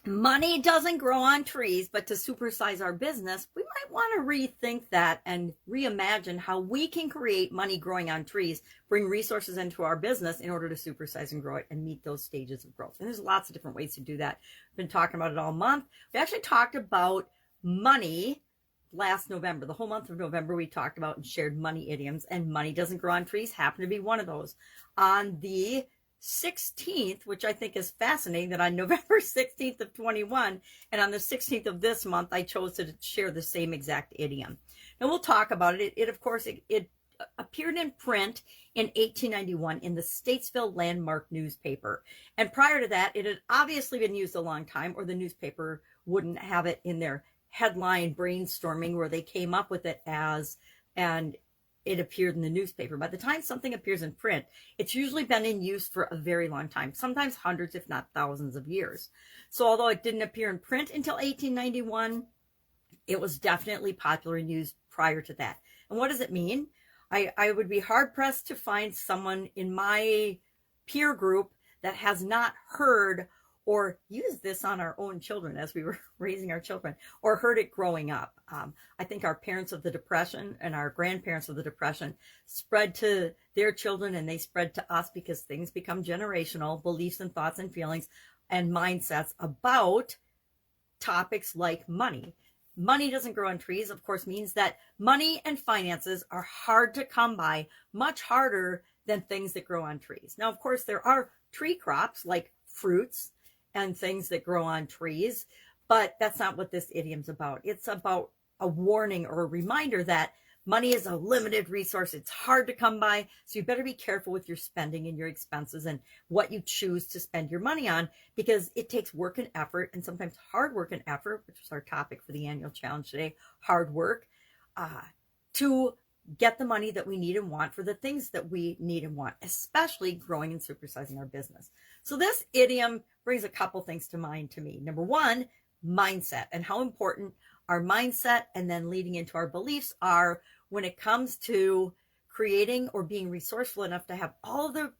Money doesn't grow on trees, but to supersize our business, we might want to rethink that and reimagine how we can create money growing on trees, bring resources into our business in order to supersize and grow it and meet those stages of growth. And there's lots of different ways to do that. We've been talking about it all month. We actually talked about money last November. The whole month of November, we talked about and shared money idioms, and money doesn't grow on trees happened to be one of those. On the 16th, which I think is fascinating, that on November 16th of 21 and on the 16th of this month, I chose to share the same exact idiom. Now we'll talk about it. Of course, it appeared in print in 1891 in the Statesville Landmark newspaper. And prior to that, it had obviously been used a long time, or the newspaper wouldn't have it in their headline brainstorming where they came up with it as, and it appeared in the newspaper. By the time something appears in print, it's usually been in use for a very long time, sometimes hundreds, if not thousands of years. So although it didn't appear in print until 1891, it was definitely popular and used prior to that. And what does it mean? I would be hard pressed to find someone in my peer group that has not heard or used this on our own children as we were raising our children, or heard it growing up. I think our parents of the Depression and our grandparents of the Depression spread to their children, and they spread to us because things become generational, beliefs and thoughts and feelings and mindsets about topics like money. Money doesn't grow on trees, of course, means that money and finances are hard to come by, much harder than things that grow on trees. Now, of course, there are tree crops like fruits and things that grow on trees, but that's not what this idiom's about. It's about a warning or a reminder that money is a limited resource. It's hard to come by, so you better be careful with your spending and your expenses and what you choose to spend your money on, because it takes work and effort, and sometimes hard work and effort, which is our topic for the annual challenge today, hard work, to get the money that we need and want for the things that we need and want, especially growing and supersizing our business. So this idiom brings a couple things to mind to me. Number one, mindset, and how important our mindset and then leading into our beliefs are when it comes to creating or being resourceful enough to have all the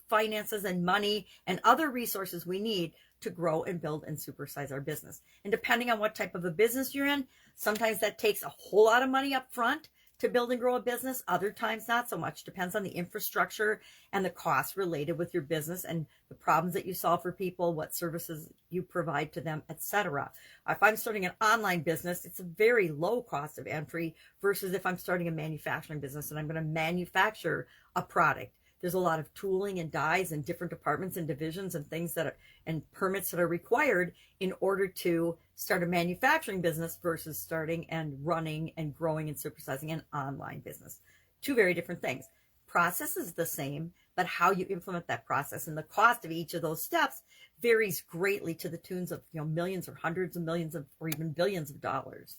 finances and money and other resources we need to grow and build and supersize our business. And depending on what type of a business you're in, sometimes that takes a whole lot of money up front to build and grow a business. Other times, not so much. Depends on the infrastructure and the costs related with your business and the problems that you solve for people, what services you provide to them, etc. If I'm starting an online business, it's a very low cost of entry versus if I'm starting a manufacturing business and I'm going to manufacture a product. There's a lot of tooling and dies and different departments and divisions and things that are, and permits that are required in order to start a manufacturing business versus starting and running and growing and supersizing an online business. Two very different things. Process is the same, but how you implement that process and the cost of each of those steps varies greatly to the tunes of millions or hundreds of millions of or even billions of dollars.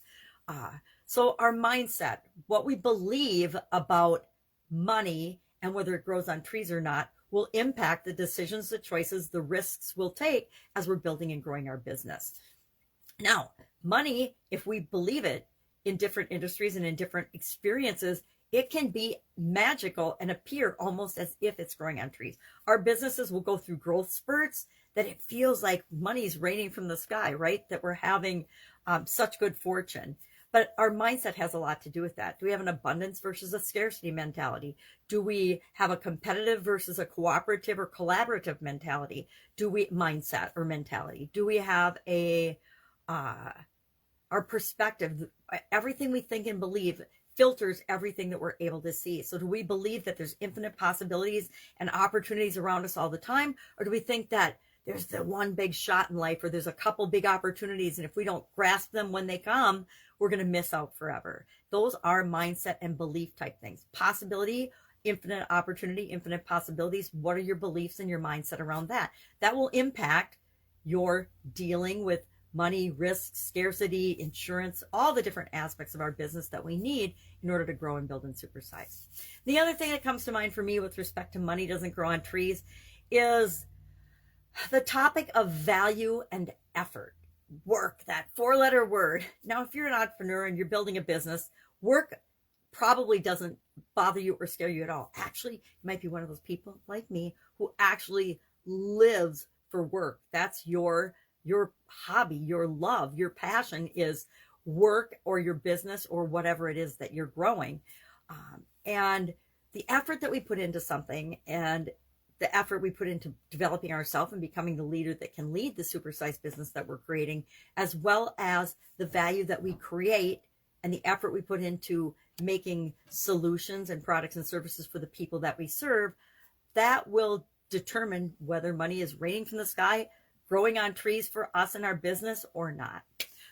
So our mindset, what we believe about money and whether it grows on trees or not, will impact the decisions, the choices, the risks we'll take as we're building and growing our business. Now, money, if we believe it in different industries and in different experiences, it can be magical and appear almost as if it's growing on trees. Our businesses will go through growth spurts that it feels like money is raining from the sky, right? That we're having such good fortune. But our mindset has a lot to do with that. Do we have an abundance versus a scarcity mentality? Do we have a competitive versus a cooperative or collaborative mentality? Mindset or mentality? Do we have our perspective? Everything we think and believe filters everything that we're able to see. So do we believe that there's infinite possibilities and opportunities around us all the time? Or do we think that there's the one big shot in life, or there's a couple big opportunities, and if we don't grasp them when they come, we're going to miss out forever? Those are mindset and belief type things. Possibility, infinite opportunity, infinite possibilities. What are your beliefs and your mindset around that? That will impact your dealing with money, risk, scarcity, insurance, all the different aspects of our business that we need in order to grow and build and supersize. The other thing that comes to mind for me with respect to money doesn't grow on trees is the topic of value and effort. Work, that four-letter word. Now, if you're an entrepreneur and you're building a business, work probably doesn't bother you or scare you at all. Actually, you might be one of those people like me who actually lives for work. That's your your hobby, your love, your passion is work or your business or whatever it is that you're growing. And the effort that we put into something and the effort we put into developing ourselves and becoming the leader that can lead the supersized business that we're creating, as well as the value that we create and the effort we put into making solutions and products and services for the people that we serve, that will determine whether money is raining from the sky, growing on trees for us and our business or not.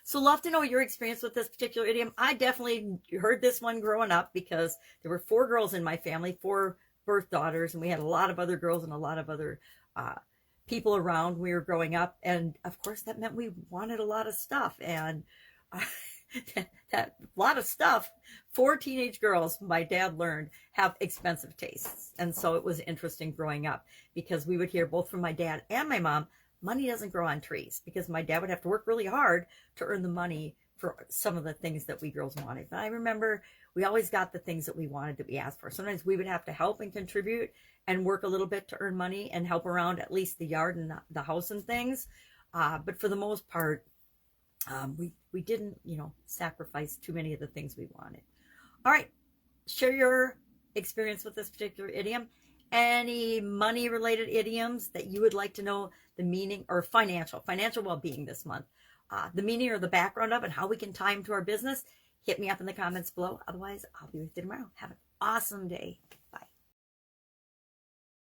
So love to know your experience with this particular idiom. I definitely heard this one growing up because there were 4 girls in my family, 4 birth daughters, and we had a lot of other girls and a lot of other people around when we were growing up. And of course that meant we wanted a lot of stuff. And that lot of stuff, 4 teenage girls, my dad learned, have expensive tastes. And so it was interesting growing up because we would hear both from my dad and my mom, money doesn't grow on trees, because my dad would have to work really hard to earn the money for some of the things that we girls wanted. But I remember we always got the things that we wanted that we asked for. Sometimes we would have to help and contribute and work a little bit to earn money and help around at least the yard and the house and things. But for the most part, we didn't, sacrifice too many of the things we wanted. All right, share your experience with this particular idiom. Any money related idioms that you would like to know the meaning, or financial well-being this month, the meaning or the background of, and how we can tie them to our business, hit me up in the comments below. Otherwise, I'll be with you tomorrow. Have an awesome day.